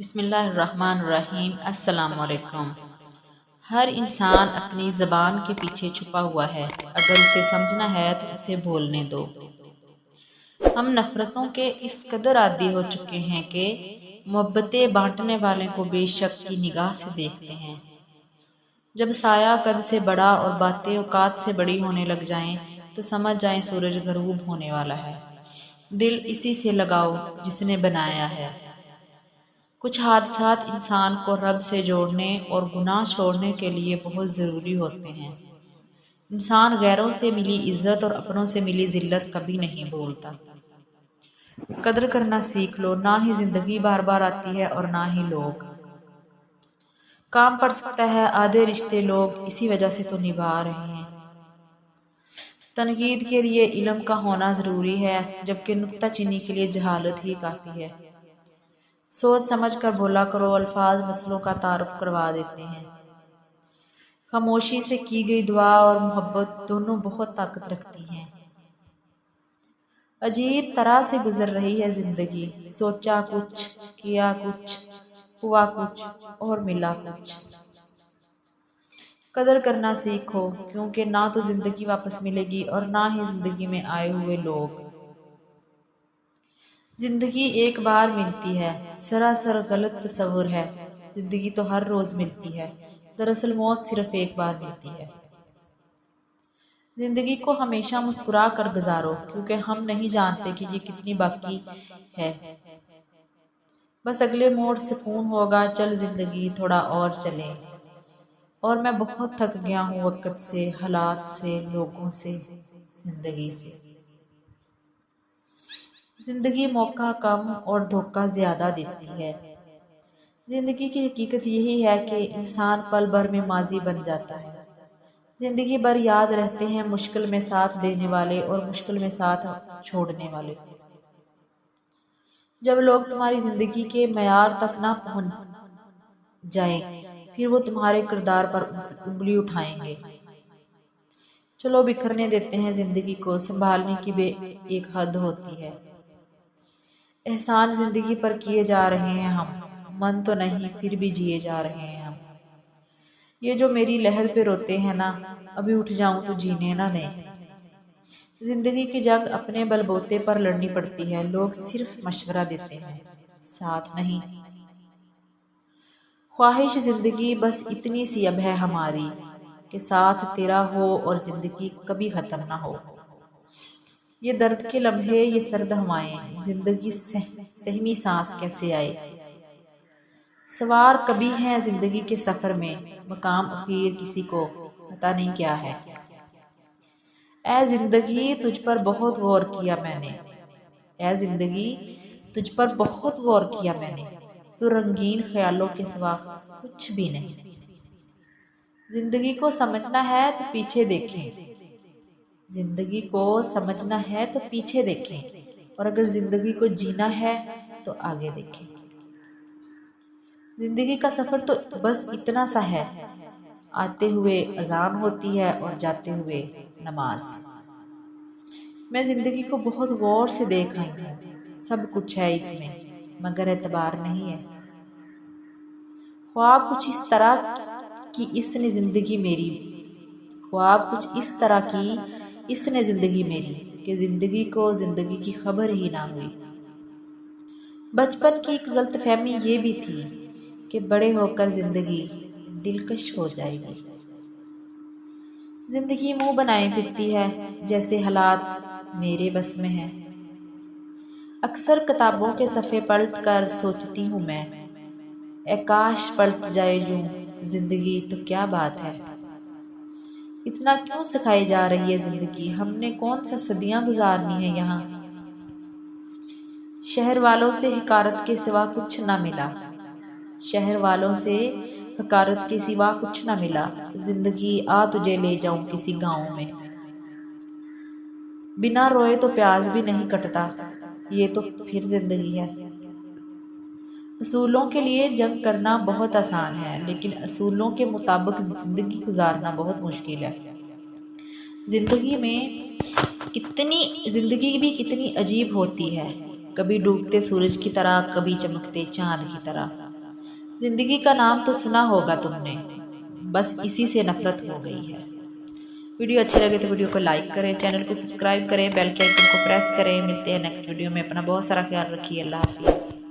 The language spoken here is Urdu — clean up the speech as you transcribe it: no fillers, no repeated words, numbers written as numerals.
بسم اللہ الرحمن الرحیم۔ السلام علیکم۔ ہر انسان اپنی زبان کے پیچھے چھپا ہوا ہے، اگر اسے سمجھنا ہے تو اسے بولنے دو۔ ہم نفرتوں کے اس قدر عادی ہو چکے ہیں کہ محبتیں بانٹنے والے کو بے شک کی نگاہ سے دیکھتے ہیں۔ جب سایہ قد سے بڑا اور باتیں اوقات سے بڑی ہونے لگ جائیں تو سمجھ جائیں سورج غروب ہونے والا ہے۔ دل اسی سے لگاؤ جس نے بنایا ہے۔ کچھ حادثات انسان کو رب سے جوڑنے اور گناہ چھوڑنے کے لیے بہت ضروری ہوتے ہیں۔ انسان غیروں سے ملی عزت اور اپنوں سے ملی ذلت کبھی نہیں بھولتا۔ قدر کرنا سیکھ لو، نہ ہی زندگی بار بار آتی ہے اور نہ ہی لوگ۔ کام پڑ سکتا ہے آدھے رشتے لوگ اسی وجہ سے تو نبھا رہے ہیں۔ تنقید کے لیے علم کا ہونا ضروری ہے، جبکہ نکتہ چینی کے لیے جہالت ہی کافی ہے۔ سوچ سمجھ کر بولا کرو، الفاظ نسلوں کا تعارف کروا دیتے ہیں۔ خاموشی سے کی گئی دعا اور محبت دونوں بہت طاقت رکھتی ہیں۔ عجیب طرح سے گزر رہی ہے زندگی، سوچا کچھ، کیا کچھ، ہوا کچھ اور ملا کچھ۔ قدر کرنا سیکھو، کیونکہ نہ تو زندگی واپس ملے گی اور نہ ہی زندگی میں آئے ہوئے لوگ۔ زندگی ایک بار ملتی ہے، سراسر غلط تصور ہے۔ زندگی تو ہر روز ملتی ہے، دراصل موت صرف ایک بار ملتی ہے۔ زندگی کو ہمیشہ مسکرا کر گزارو، کیونکہ ہم نہیں جانتے کہ یہ کتنی باقی ہے۔ بس اگلے موڑ سکون ہوگا، چل زندگی تھوڑا اور چلے۔ اور میں بہت تھک گیا ہوں وقت سے، حالات سے، لوگوں سے، زندگی سے۔ زندگی موقع کم اور دھوکہ زیادہ دیتی ہے۔ زندگی کی حقیقت یہی ہے کہ انسان پل بھر میں ماضی بن جاتا ہے۔ زندگی بھر یاد رہتے ہیں مشکل میں ساتھ دینے والے اور مشکل میں ساتھ چھوڑنے والے۔ جب لوگ تمہاری زندگی کے معیار تک نہ پہنچ جائیں، پھر وہ تمہارے کردار پر انگلی اٹھائیں گے۔ چلو بکھرنے دیتے ہیں زندگی کو، سنبھالنے کی بھی ایک حد ہوتی ہے۔ احسان زندگی پر کیے جا رہے ہیں ہم، من تو نہیں پھر بھی جیے جا رہے ہیں ہم۔ یہ جو میری لہر پہ روتے ہیں نا، ابھی اٹھ جاؤں تو جینے نہ دیں۔ زندگی کی جنگ اپنے بل بوتے پر لڑنی پڑتی ہے، لوگ صرف مشورہ دیتے ہیں، ساتھ نہیں۔ خواہش زندگی بس اتنی سی اب ہے ہماری کہ ساتھ تیرا ہو اور زندگی کبھی ختم نہ ہو۔ یہ درد کے لمحے، یہ سرد ہوائیں، زندگی سہمی سانس کیسے آئے۔ سوار کبھی ہیں زندگی کے سفر میں، مقام اخیر کسی کو پتہ نہیں کیا ہے۔ اے زندگی تجھ پر بہت غور کیا میں نے، اے زندگی تجھ پر بہت غور کیا میں نے، تو رنگین خیالوں کے سوا کچھ بھی نہیں۔ زندگی کو سمجھنا ہے تو پیچھے دیکھیں، زندگی کو سمجھنا ہے تو پیچھے دیکھیں، اور اگر زندگی کو جینا ہے تو آگے دیکھیں۔ زندگی کا سفر تو بس اتنا سا ہے، آتے ہوئے اذان ہوتی ہے اور جاتے ہوئے نماز۔ میں زندگی کو بہت غور سے دیکھ رہی ہوں، سب کچھ ہے اس میں مگر اعتبار نہیں ہے۔ خواب کچھ اس طرح کی اس نے زندگی میری، خواب کچھ اس طرح کی اس نے زندگی میری کہ زندگی کو زندگی کی خبر ہی نہ ہوئی۔ بچپن کی ایک غلط فہمی یہ بھی تھی کہ بڑے ہو کر زندگی دلکش ہو جائے گی۔ زندگی منہ بنائے پھرتی ہے، جیسے حالات میرے بس میں ہیں۔ اکثر کتابوں کے صفحے پلٹ کر سوچتی ہوں میں، اے کاش پلٹ جائے یوں زندگی تو کیا بات ہے۔ اتنا کیوں سکھائی جا رہی ہے زندگی، ہم نے کون سا صدیاں گزارنی ہے یہاں۔ شہر والوں سے حقارت کے سوا کچھ نہ ملا، شہر والوں سے حقارت کے سوا کچھ نہ ملا۔ زندگی آ تجھے لے جاؤں کسی گاؤں میں، بنا روئے تو پیاز بھی نہیں کٹتا، یہ تو پھر زندگی ہے۔ اصولوں کے لیے جنگ کرنا بہت آسان ہے، لیکن اصولوں کے مطابق زندگی گزارنا بہت مشکل ہے۔ زندگی بھی کتنی عجیب ہوتی ہے۔ کبھی ڈوبتے سورج کی طرح، کبھی چمکتے چاند کی طرح۔ زندگی کا نام تو سنا ہوگا تم نے، بس اسی سے نفرت ہو گئی ہے۔ ویڈیو اچھے لگے تو ویڈیو کو لائک کریں، چینل کو سبسکرائب کریں، بیل کے آئیکن کو پریس کریں۔ ملتے ہیں نیکسٹ ویڈیو میں، اپنا بہت سارا خیال رکھیے، اللہ حافظ۔